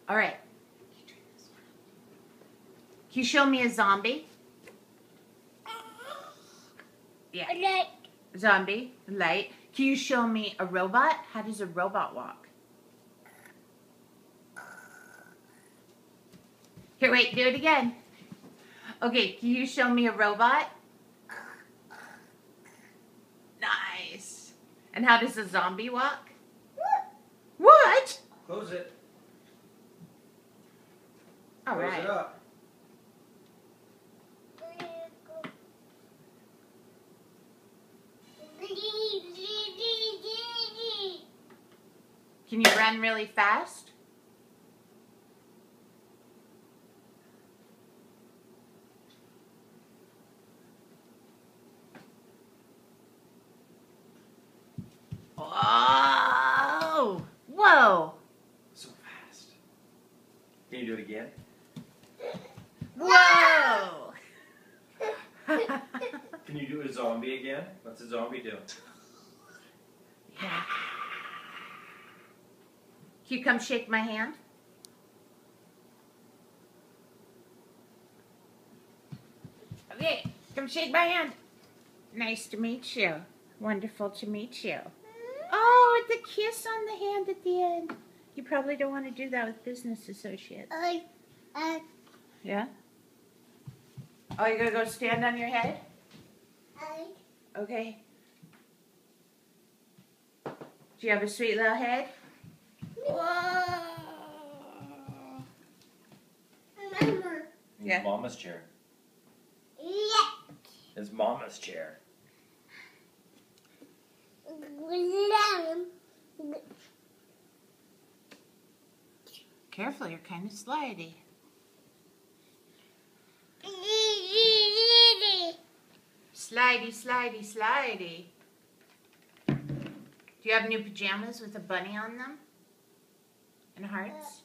All right. Can you show me a zombie? Yeah. Light. Zombie. Light. Can you show me a robot? How does a robot walk? Here, wait. Do it again. Okay. Can you show me a robot? Nice. And how does a zombie walk? What? Close it. All Close right. it up. Can you run really fast? Whoa! Whoa! So fast. Can you do it again? Whoa! Can you do a zombie again? What's a zombie do? Yeah. Can you come shake my hand? Okay, come shake my hand. Nice to meet you. Wonderful to meet you. Oh, with the kiss on the hand at the end. You probably don't want to do that with business associates. Yeah? Oh, you're going to go stand on your head? Okay. Do you have a sweet little head? Whoa! Mama. Yeah. Mama's chair. Yeah. It's Mama's chair. Careful, you're kind of slidey. Slidey, slidey, slidey. Do you have new pajamas with a bunny on them? And hearts?